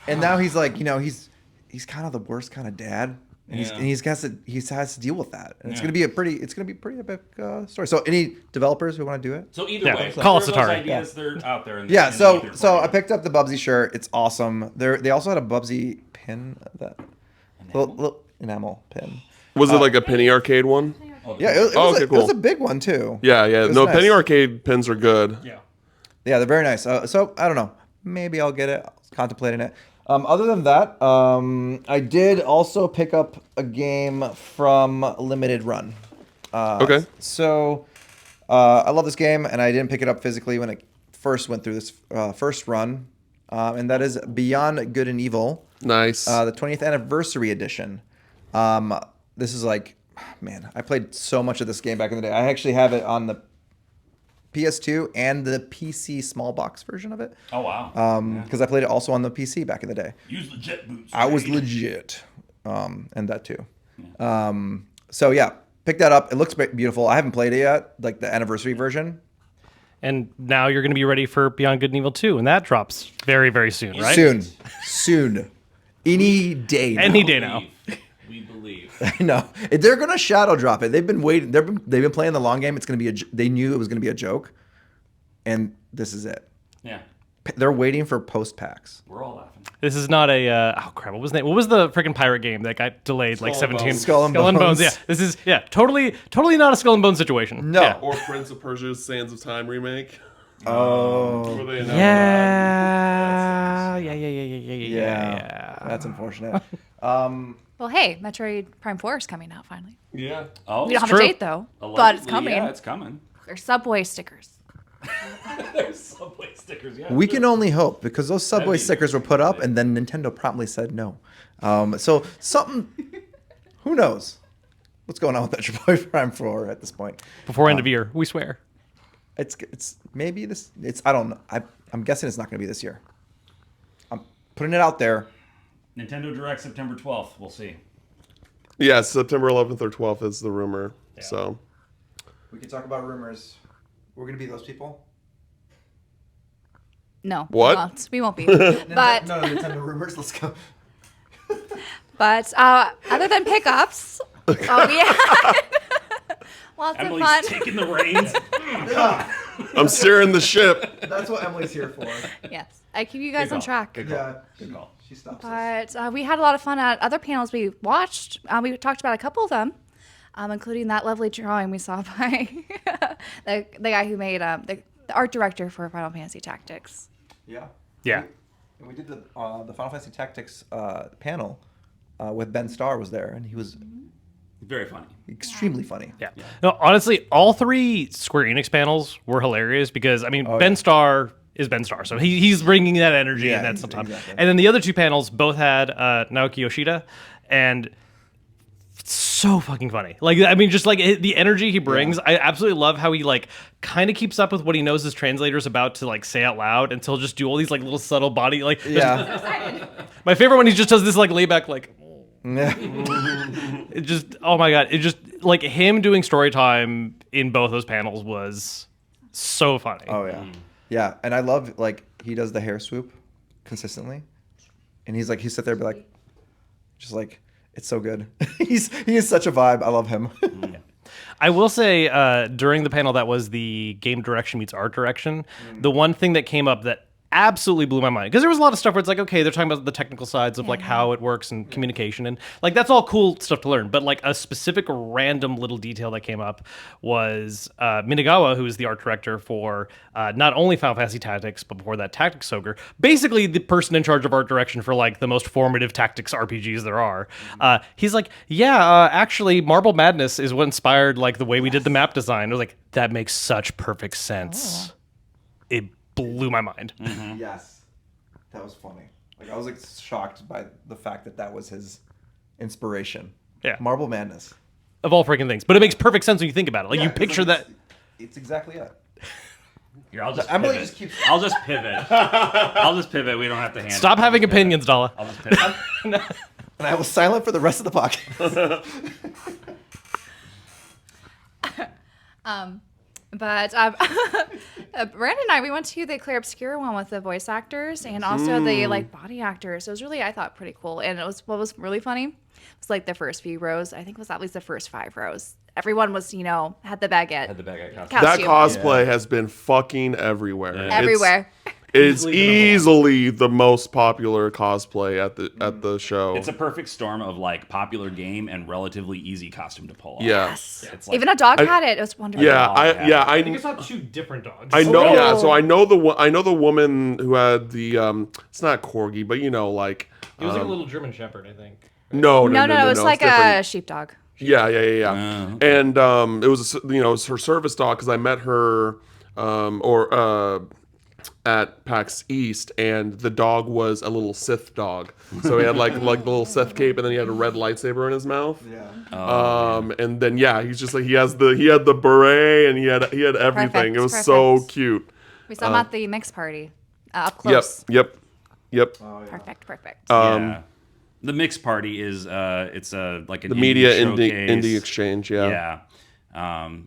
And now he's like, he's kind of the worst kind of dad. And Yeah. he has to deal with that. And it's Yeah. gonna be a pretty epic story. So any developers who want to do it? So either Yeah, way, call us those Atari. ideas, they're out there. In Yeah, in so either I format. picked up the Bubsy shirt. It's awesome. They also had a Bubsy pin, that little enamel pin. Was it like a penny arcade one? Yeah, it was, okay, it was cool. a big one too. Yeah. It was No, nice. penny arcade pins are good. Yeah. Yeah, they're very nice. So I don't know. Maybe I'll get it. I was contemplating it. Other than that, I did also pick up a game from Limited Run. Okay. So I love this game, and I didn't pick it up physically when it first went through this first run, and that is Beyond Good and Evil, Nice. the 20th anniversary edition. This is like, man, I played so much of this game back in the day. I actually have it on the PS2 and the PC small box version of it. Oh wow. Because I played it also on the PC back in the day. Use legit boots. I was legit, and that too. So yeah, pick that up. It looks beautiful. I haven't played it yet, like the anniversary version. And now you're going to be ready for Beyond Good and Evil 2, and that drops very, very soon, right? Soon, any day. Now. Any day now. We believe. I know they're gonna shadow drop it. They've been waiting. They've been playing the long game. It's gonna be they knew it was gonna be a joke, and this is it. Yeah. They're waiting for post PAX. We're all laughing. This is not a oh crap, what was the name? What was the freaking pirate game that got delayed like Skull and 17 Bones. Skull and Bones. Yeah. This is totally not a Skull and Bones situation. No. Yeah. Or Prince of Persia's Sands of Time remake. Oh. Where they announced Yeah. That's unfortunate. Well, hey, Metroid Prime 4 is coming out finally. that. Yeah. Oh, We don't have true. a date though, but it's allegedly, coming. Yeah, it's coming. There's Subway stickers. There's Subway stickers. Yeah. We can only hope, because those Subway be stickers were put up and then Nintendo promptly said no. So something, who knows what's going on with Metroid Prime 4 at this point. Before end of year, we swear. It's maybe this. I don't know. I'm guessing it's not going to be this year. I'm putting it out there. Nintendo Direct September 12th. We'll see. Yeah, September 11th or 12th is the rumor. So We can talk about rumors. We're going to be those people. No, What? we won't be. But no, Nintendo rumors. Let's go. other than pickups, we had lots of Emily's fun. taking the reins. I'm steering the ship. That's what Emily's here for. Yes, I keep you guys Good on call. track. Good Yeah. call. Good call. She stops us. But we had a lot of fun at other panels we watched. We talked about a couple of them, including that lovely drawing we saw by the guy who made the art director for Final Fantasy Tactics. Yeah. Yeah. And we did the Final Fantasy Tactics panel with Ben Starr was there, and he was Very funny. extremely funny. Yeah. No, honestly, all three Square Enix panels were hilarious because, I mean, Ben Starr is Ben Starr. So he's bringing that energy Yeah, and that's sometimes. exactly. And then the other two panels both had Naoki Yoshida and so fucking funny. Like, I mean, just like the energy he brings. I absolutely love how he like kind of keeps up with what he knows his translator's about to like say out loud, and he'll just do all these like little subtle body like. Yeah. My favorite one, he just does this like layback like. Yeah. It just, oh my god, it just like him doing story time in both those panels was so funny. Oh yeah. Yeah, and I love like he does the hair swoop consistently, and he's like he sit there and be like, just like it's so good. He is such a vibe. I love him. I will say during the panel that was the game direction meets art direction, the one thing that came up that absolutely blew my mind, because there was a lot of stuff where it's like, okay, they're talking about the technical sides of like how it works and communication, and like that's all cool stuff to learn, but like a specific random little detail that came up was Minagawa, who is the art director for not only Final Fantasy Tactics but before that Tactics Ogre, basically the person in charge of art direction for like the most formative tactics RPGs there are. He's like, actually Marble Madness is what inspired like the way we did the map design. I was like, that makes such perfect sense. It blew my mind. Yes, that was funny. Like I was like shocked by the fact that that was his inspiration. Yeah. Marble Madness. Of all freaking things, but it makes perfect sense when you think about it. Like Yeah, you 'cause, picture like, that. It's exactly it. Here, I'll just Emily pivot. just keeps. I'll just pivot. I'll just pivot. We don't have to handle. Stop having opinions, Dalla. I'll just pivot. And I was silent for the rest of the podcast. But Brandon and I, we went to the Clear Obscure one with the voice actors and also the like body actors. So it was really, I thought, pretty cool. And it was what was really funny was like the first few rows. I think it was at least the first 5 rows. Everyone was, had the baguette. Had the baguette costume. That Costume. cosplay has been fucking everywhere. Yeah. It's- Everywhere. It's easily the most popular cosplay at the show. It's a perfect storm of like popular game and relatively easy costume to pull off. Yeah. It's like, Even a dog had it. It was wonderful. Yeah, I think it's not 2 different dogs. I know. Oh. Yeah, so I know the woman who had the it's not corgi, but like It was like a little German Shepherd, I think. no, No, it was like different. a sheepdog. Yeah. And it was it was her service dog because I met her at PAX East, and the dog was a little Sith dog. So he had like the little Sith cape, and then he had a red lightsaber in his mouth. Yeah. And then he's just like he had the beret, and he had everything. Perfect, It was so perfect. cute. We saw him at the mix party up close. Yep. Perfect. yeah. The mix party is it's like an The media showcase. indie exchange. Yeah.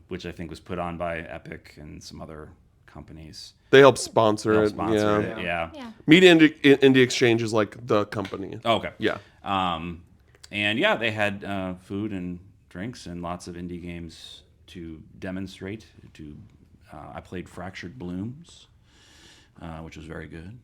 Which I think was put on by Epic and some other companies. They help sponsor They'll it. sponsor Yeah. it. Yeah. Yeah. Media indie exchange is like the company. Oh, okay. Yeah. And yeah, they had food and drinks and lots of indie games to demonstrate. I played Fractured Blooms, which was very good.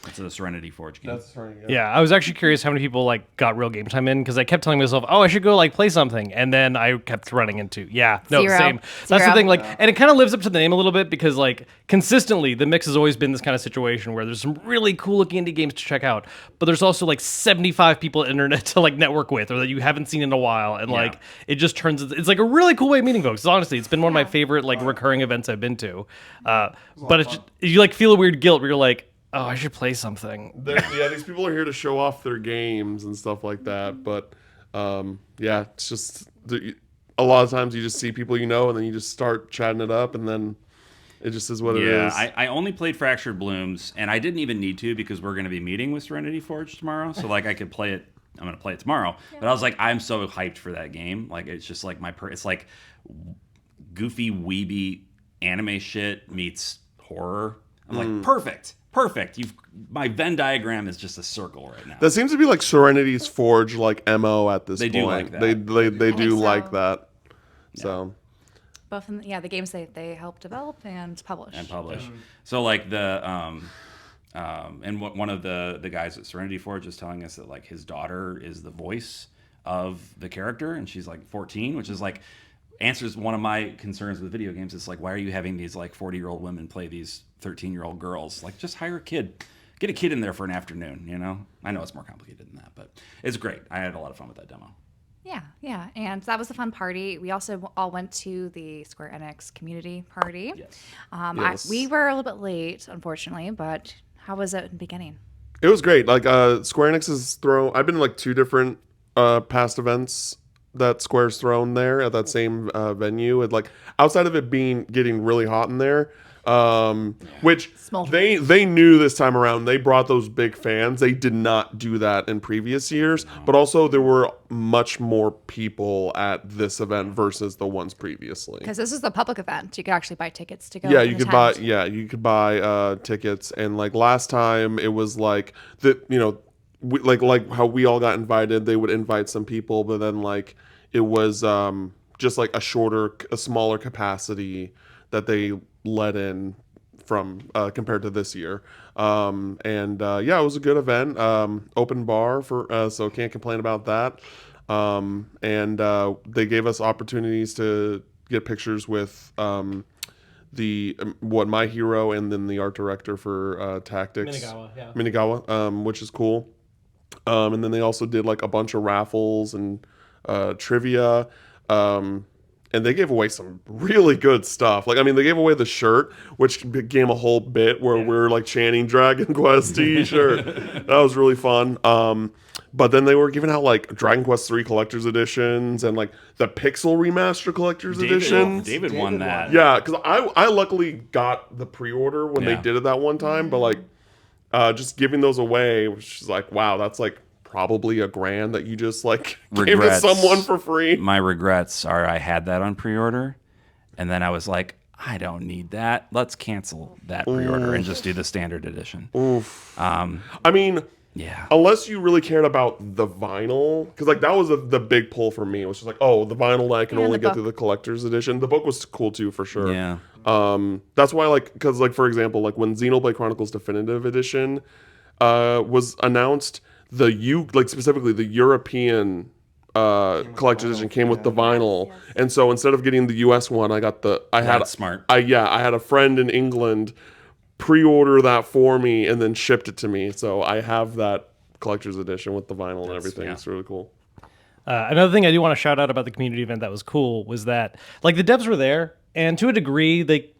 It's a Serenity Forge game. That's right. Yeah, I was actually curious how many people like got real game time in, because I kept telling myself, "Oh, I should go like play something," and then I kept running into Zero. same. That's the Zero. thing, like, and it kind of lives up to the name a little bit, because like consistently the mix has always been this kind of situation where there's some really cool looking indie games to check out, but there's also like 75 people on the internet to like network with or that you haven't seen in a while, and like it just turns it's like a really cool way of meeting folks. Honestly, it's been one of my favorite like recurring events I've been to, but it's just, you like feel a weird guilt where you're like, oh, I should play something. These people are here to show off their games and stuff like that. But it's just a lot of times you just see people and then you just start chatting it up, and then it just is what it is. I only played Fractured Blooms, and I didn't even need to because we're going to be meeting with Serenity Forge tomorrow. So like I could play it. I'm going to play it tomorrow. But I was like, I'm so hyped for that game. Like it's just like it's like goofy weeby anime shit meets horror. I'm like, perfect. My Venn diagram is just a circle right now. That seems to be like Serenity's Forge like MO at this They point. do like that. They do so. like that. So Both in the games they help develop and publish. So like the and one of the guys at Serenity Forge is telling us that like his daughter is the voice of the character, and she's like 14, which is like answers one of my concerns with video games. It's like, why are you having these like 40-year-old women play these 13-year-old girls? Like, just hire a kid. Get a kid in there for an afternoon, I know it's more complicated than that, but it's great. I had a lot of fun with that demo. Yeah. And that was a fun party. We also all went to the Square Enix community party. Yes. Yes. We were a little bit late, unfortunately, but how was it in the beginning? it was great. Like Square Enix has I've been to like 2 different past events that Square's thrown there at that same venue. And like outside of it getting really hot in there, which Smoldering. they knew this time around. They brought those big fans. They did not do that in previous years. But also there were much more people at this event versus the ones previously. Because this is the public event. You could actually buy tickets to go. Yeah, and you could buy. attend. Yeah, you could buy tickets, and like last time, it was like like how we all got invited. They would invite some people, but then like it was just like a smaller capacity that they let in from compared to this year. It was a good event. Open bar for so can't complain about that. They gave us opportunities to get pictures with my hero and then the art director for Tactics, Minigawa, which is cool. And then they also did like a bunch of raffles and trivia. And they gave away some really good stuff. Like, I mean, they gave away the shirt, which became a whole bit where we're like chanting Dragon Quest t-shirt. That was really fun. But then they were giving out like Dragon Quest 3 collector's editions and like the Pixel Remaster collector's edition. David won that. Yeah, because I luckily got the pre-order when they did it that one time. But like just giving those away, which is like, wow, that's like probably $1,000 that you just like gave to someone for free. My regrets are I had that on pre-order, and then I was like, I don't need that. Let's cancel that pre-order and just do the standard edition. Oof. I mean, yeah. Unless you really cared about the vinyl, because like that was the big pull for me. It was just like, oh, the vinyl I can only get through the collector's edition. The book was cool too, for sure. Yeah. That's why, like, because like for example, like when Xenoblade Chronicles Definitive Edition was announced, specifically the European collector's edition came with the vinyl, and so instead of getting the US one, That's smart. I had a friend in England pre-order that for me and then shipped it to me, so I have that collector's edition with the vinyl and everything. It's really cool. Another thing I do want to shout out about the community event that was cool was that like the devs were there, and to a degree they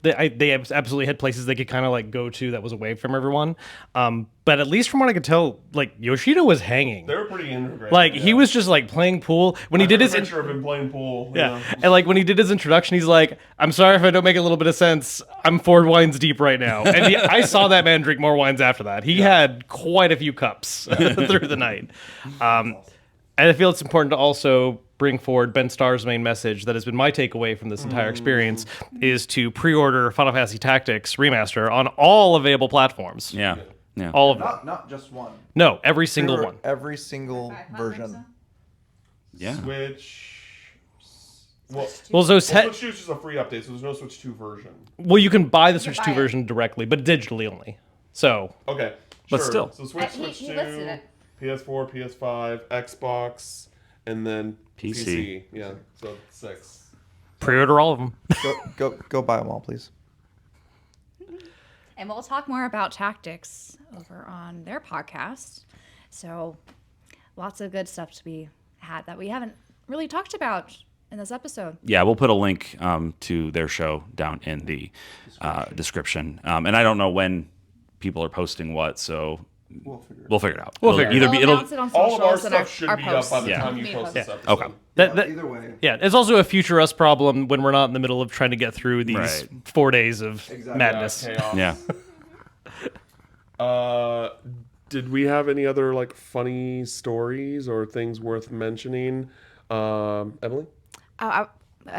absolutely had places they could kind of like go to that was away from everyone. But at least from what I could tell, like Yoshida was hanging. They were pretty integrated. Like he was just like playing pool when he did his picture of him playing pool. Yeah. And like when he did his introduction, he's like, I'm sorry if I don't make a little bit of sense. I'm 4 wines deep right now. And I saw that man drink more wines after that. He had quite a few cups through the night. And I feel it's important to also bring forward Ben Starr's main message that has been my takeaway from this entire experience is to pre-order Final Fantasy Tactics Remaster on all available platforms. Yeah. Yeah. All of them. Not just one. No, every single one. Every single version. Yeah. Switch. Well, Switch 2 is just a free update, so there's no Switch 2 version. Well, you can buy the Switch 2 buy it. version directly, but digitally only. So, Okay, But sure. still. So Switch, He Switch 2, listed it. PS4, PS5, Xbox, and then PC. Yeah, so 6. pre-order all of them. Go buy them all, please. And we'll talk more about tactics over on their podcast. So lots of good stuff to be had that we haven't really talked about in this episode. Yeah, we'll put a link to their show down in the description. And I don't know when people are posting what, so we'll figure it out. We'll figure it Either out. be We'll it'll announce it on All of our socials and stuff should our be posts. up by the Yeah. time you post this Yeah. episode. Okay. That, Either way. yeah, it's also a future us problem when we're not in the middle of trying to get through these Right. 4 days of madness. Chaos. Yeah. Did we have any other like funny stories or things worth mentioning? Emily? I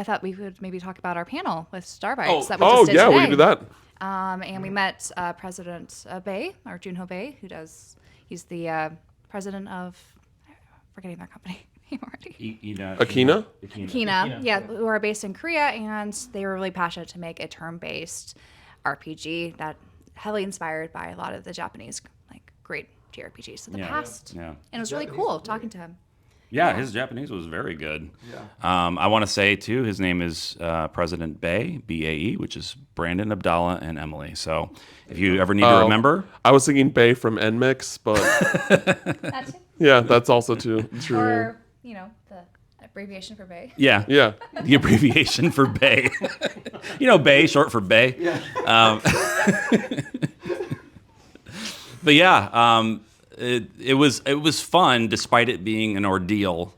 thought we would maybe talk about our panel with Starbites Oh. that we just did Yeah, today. we can do that. And we met President Bay, or Junho Bay, he's the president of, forgetting their company name already. Akina? Kina, yeah, who are based in Korea, and they were really passionate to make a turn-based RPG that heavily inspired by a lot of the Japanese like great JRPGs of the past. Yeah. And it was really cool talking to him. Yeah, his Japanese was very good. Yeah. I want to say, too, his name is President Bay, B-A-E, which is Branden, Abdallah, and Emily. So if you ever need to remember. I was thinking Bay from NMIX, but That's it. yeah, that's also true. Or, the abbreviation for Bay. Yeah. Yeah. The abbreviation for Bay. Bay, short for Bay. Yeah. But yeah, it was fun, despite it being an ordeal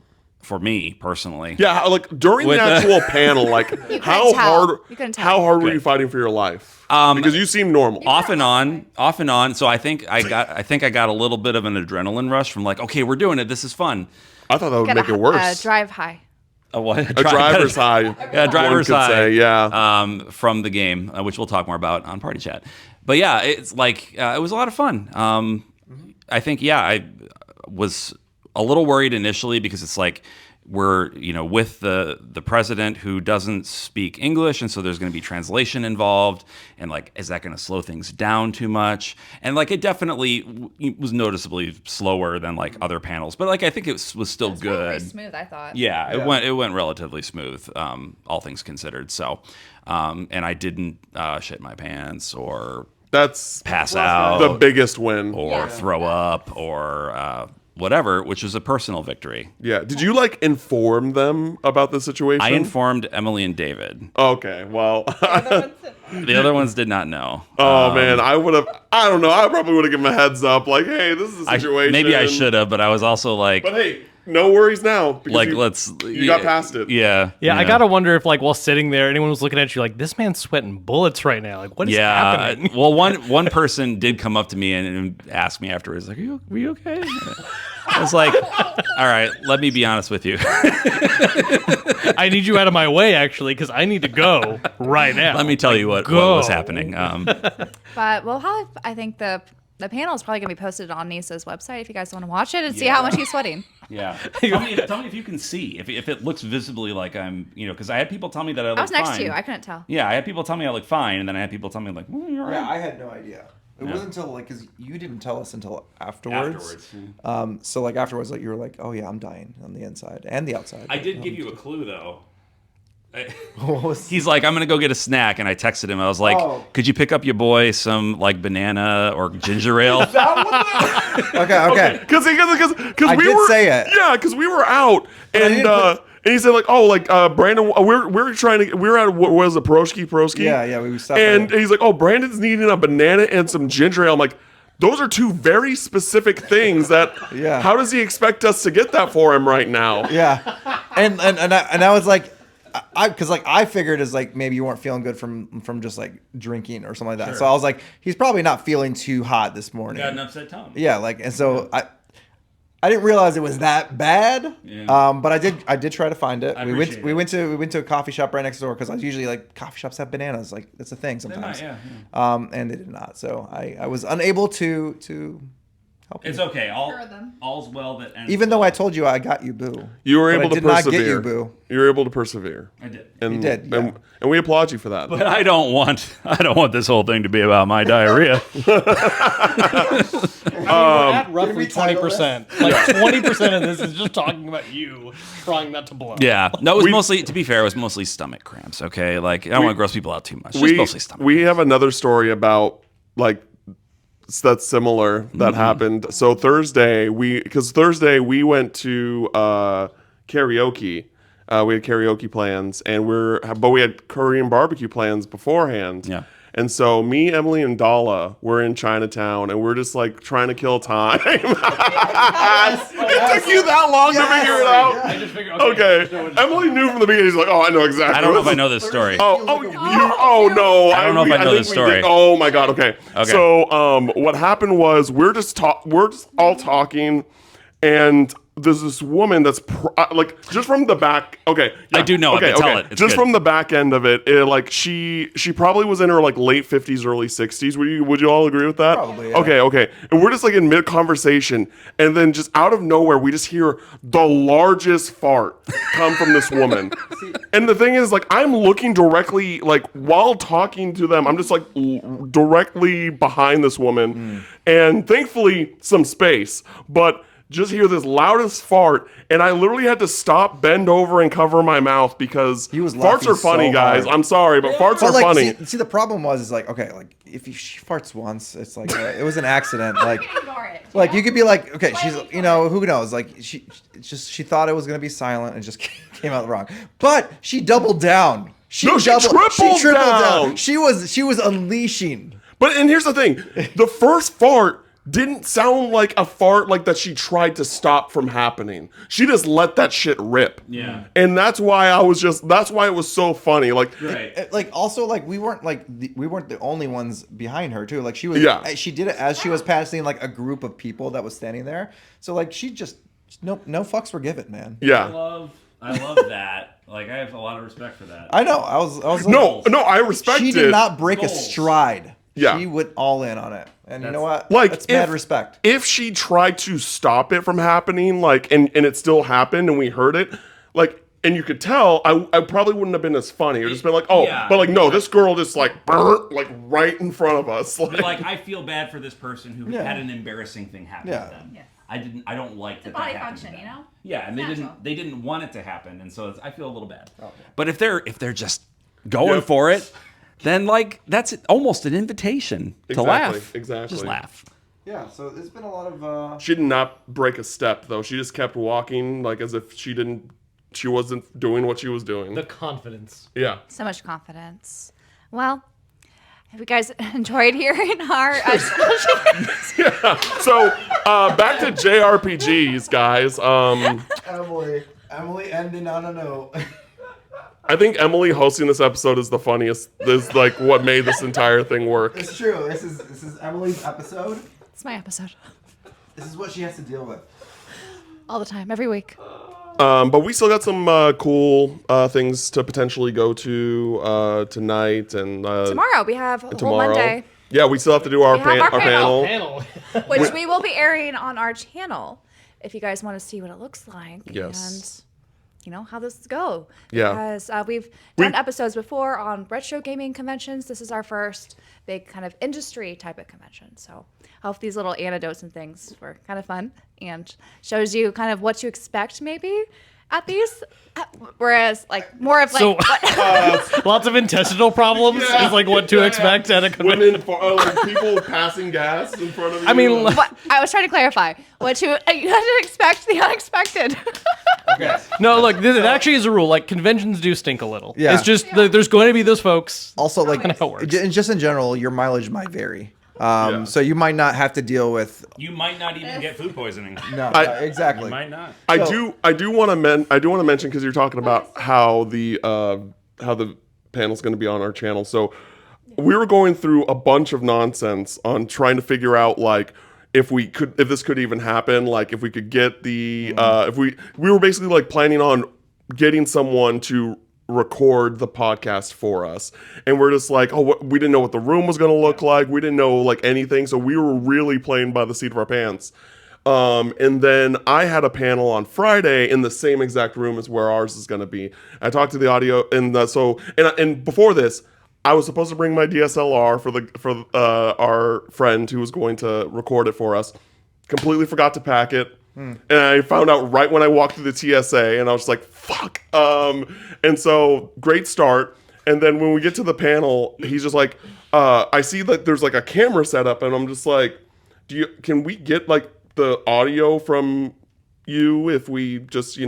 for me personally. Yeah, like during the With the- actual panel, like how tell. hard You couldn't tell. how hard were Good. you fighting for your life? Because you seem normal. Off and on. So I think I got a little bit of an adrenaline rush from like, okay, we're doing it. This is fun. I thought that would Got make a it worse. drive high. A what? A driver's high. Yeah, driver's one could high. say, yeah. From the game, which we'll talk more about on Party Chat. But yeah, it's like it was a lot of fun. I think I was a little worried initially because it's like we're with the president who doesn't speak English, and so there's going to be translation involved, and like is that going to slow things down too much? And like it definitely was noticeably slower than like other panels, but like I think it was still It's good. Pretty smooth, I thought. Yeah, it went relatively smooth, all things considered. So, and I didn't shit my pants or That's pass out the biggest win. or throw up or whatever, which is a personal victory. Yeah. Did you like inform them about the situation? I informed Emily and David. Okay. Well. The other ones did not know. Oh man, I would have. I don't know. I probably would have given them a heads up, like, "Hey, this is a situation." Maybe I should have, but I was also like, But hey, no worries now. Because like you, you got past it. Yeah. Yeah, I gotta wonder if, like, while sitting there, anyone was looking at you like, "This man's sweating bullets right now. Like, what is happening?" Well, one person did come up to me and ask me afterwards, like, were you okay? I was like, all right, let me be honest with you. I need you out of my way, actually, because I need to go right now. Let me tell you what Go. was happening. But we'll have, I think the panel is probably going to be posted on Nisa's website if you guys want to watch it and see how much he's sweating. Yeah. Tell me if you can see, if it looks visibly like I'm, because I had people tell me that I look fine. I was next to you. I couldn't tell. Yeah, I had people tell me I look fine, and then I had people tell me like, you're all right. Yeah, I had no idea. It wasn't until because you didn't tell us until afterwards. So like afterwards, like you were like, "Oh yeah, I'm dying on the inside and the outside." I did give you a clue though. What was- He's like, I'm gonna go get a snack, and I texted him. I was like, could you pick up your boy some like banana or ginger ale? okay. Because I we did were say it. Yeah, because we were out and didn't put- and he said like, "Oh, like Branden, we're at what was it, Broski? Yeah, we stopped. And there. he's like, "Oh, Brandon's needing a banana and some ginger ale." I'm like, those are two very specific things that. Yeah. How does he expect us to get that for him right now? Yeah, and I was like, because like I figured as like maybe you weren't feeling good from just like drinking or something like that. So I was like, he's probably not feeling too hot this morning. Got an upset tongue. Yeah, like and so I didn't realize it was that bad. Yeah. But I did try to find it. I We appreciate went to a coffee shop right next door because I was usually like coffee shops have bananas, like that's a thing sometimes. yeah. And they did not. So I was unable to help you. It's okay. Sure, then. All's well that ends. Even though I told you I got you, boo. You were But I able to did not persevere. get you, boo. You were able to persevere. I did. And, You did, yeah. and we applaud you for that. But I don't want this whole thing to be about my diarrhea. We're at roughly we title 20%. Like 20% of this is just talking about you trying not to blow. Yeah. No, it was mostly, to be fair, it was mostly stomach cramps, okay? Like, I don't want to gross people out too much. Just mostly stomach we have another story about like that's similar that happened. So Thursday we went to karaoke. We had karaoke plans, and but we had Korean barbecue plans beforehand. Yeah. And so me, Emily, and Dalla were in Chinatown, and we're just like trying to kill time. It took you that long to figure it out. I just figured, Okay. Emily knew from the beginning. She's like, "Oh, I know exactly." I don't know if what I know this story. Oh no! I don't know if I know think this we story. did. Oh my god! Okay. Okay. So, what happened was we're just all talking, and there's this woman that's like just from the back. Okay, I do know it, but tell it. It's just good. from the back end of it, like she probably was in her like late 50s, early 60s. Would you all agree with that? Probably, yeah. Okay. And we're just like in mid conversation, and then just out of nowhere, we just hear the largest fart come from this woman. And the thing is, like, I'm looking directly, like, while talking to them, I'm just like directly behind this woman, and thankfully some space, but just hear this loudest fart, and I literally had to stop, bend over, and cover my mouth because He was farts laughing are funny, so guys. hard. I'm sorry, but farts But are like, funny. see, the problem was like okay, like if she farts once, it's like it was an accident. Like Ignore it. like you could be like okay, she's who knows? Like she thought it was gonna be silent and just came out wrong. But she doubled down. She tripled down. She was unleashing. And here's the thing: the first fart didn't sound like a fart like that she tried to stop from happening. She just let that shit rip. Yeah. And that's why that's why it was so funny. Like, Right. Like also like we weren't the only ones behind her too. Like she was she did it as she was passing like a group of people that was standing there. So like she just no fucks were given, man. yeah. I love that. Like I have a lot of respect for that. I know. I was like, No, I respect she it. did not break a Goals. stride. Yeah. She went all in on it. And you know what? Like, That's mad respect. If she tried to stop it from happening, like, and it still happened and we heard it, like, and you could tell, I probably wouldn't have been as funny. It would just been like, oh, Yeah. but like, no, this girl just like, like right in front of us. But like I feel bad for this person who Yeah. had an embarrassing thing happen Yeah. to them. Yes. I don't like that. body that happened to function, them. you know? Yeah, and Natural. they didn't want it to happen, and so I feel a little bad. Oh, But if they're just going Yep. for it, then like that's almost an invitation to Exactly, laugh. exactly. Just laugh. Yeah, so there's been a lot of She did not break a step though. She just kept walking like as if she wasn't doing what she was doing. The confidence. Yeah. So much confidence. Well, have you guys enjoyed hearing our So back to JRPGs, guys. Emily ending on a note. I think Emily hosting this episode is the funniest. Is like what made this entire thing work. It's true. This is Emily's episode. It's my episode. This is what she has to deal with. All the time, every week. But we still got some cool things to potentially go to tonight and Tomorrow we have a whole tomorrow. Monday, Yeah, we still have to do our, We have our our panel. Panel. which we will be airing on our channel. If you guys want to see what it looks like Yes. and how this go. Yeah. Because we've done episodes before on retro gaming conventions. This is our first big kind of industry type of convention. So I hope these little anecdotes and things were kind of fun and shows you kind of what to expect maybe at these. Whereas like more of like So- what, Lots of intestinal problems Yeah. is like what to expect at a convention. Women, like people passing gas in front of you. I mean, what I was trying to clarify what you have to expect the unexpected. no, look, it actually is a rule. Like conventions do stink a little. Yeah. It's just there's going to be those folks. Also, like, how it works. just in general, your mileage might vary. Yeah. So you might not have to deal with. You might not even get food poisoning. No, I- exactly. You might not. I So- do want to mention because you're talking about how the panel's going to be on our channel. So we were going through a bunch of nonsense on trying to figure out like if this could even happen, like if we could get the if we were basically like planning on getting someone to record the podcast for us, and we're just like, we didn't know what the room was going to look like, we didn't know like anything, so we were really playing by the seat of our pants. And then I had a panel on Friday in the same exact room as where ours is going to be. I talked to the audio, and and before this, I was supposed to bring my DSLR for our friend who was going to record it for us. Completely forgot to pack it. And I found out right when I walked through the TSA, and I was just like, fuck. And so, great start. And then when we get to the panel, he's just like, I see that there's like a camera set up, and I'm just like, can we get like the audio from you if we just, give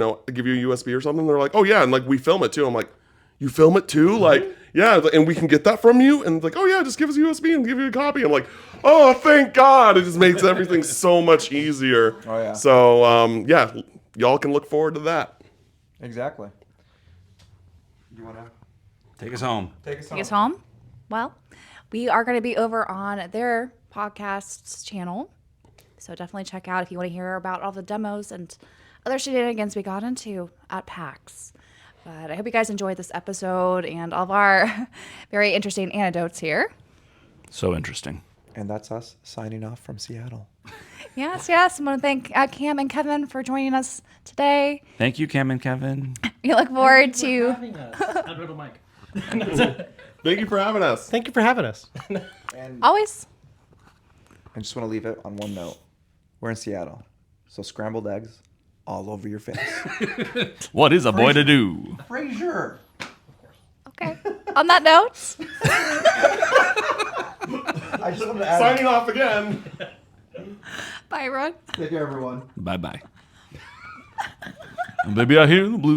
you a USB or something? They're like, oh yeah, and like we film it too. I'm like, you film it too? Like, yeah, and we can get that from you? And like, oh yeah, just give us a USB and give you a copy. I'm like, oh, thank God. It just makes everything so much easier. Oh, yeah. So, yeah, y'all can look forward to that. Exactly. You want to Take us home. take us home? Take us home. Well, we are going to be over on their podcast's channel. So definitely check out if you want to hear about all the demos and other shenanigans we got into at PAX. But I hope you guys enjoyed this episode and all of our very interesting anecdotes here. So interesting. And that's us signing off from Seattle. Yes. I want to thank Cam and Kevin for joining us today. Thank you, Cam and Kevin. We look forward to Thank you for having us. Thank you for having us. always. I just want to leave it on one note. We're in Seattle, so scrambled eggs all over your face. What is a boy to do? Frasier. Okay. On that note, I just wanted to add. Signing off again. bye everyone. Take care, everyone. Bye bye. Baby, I hear the blues.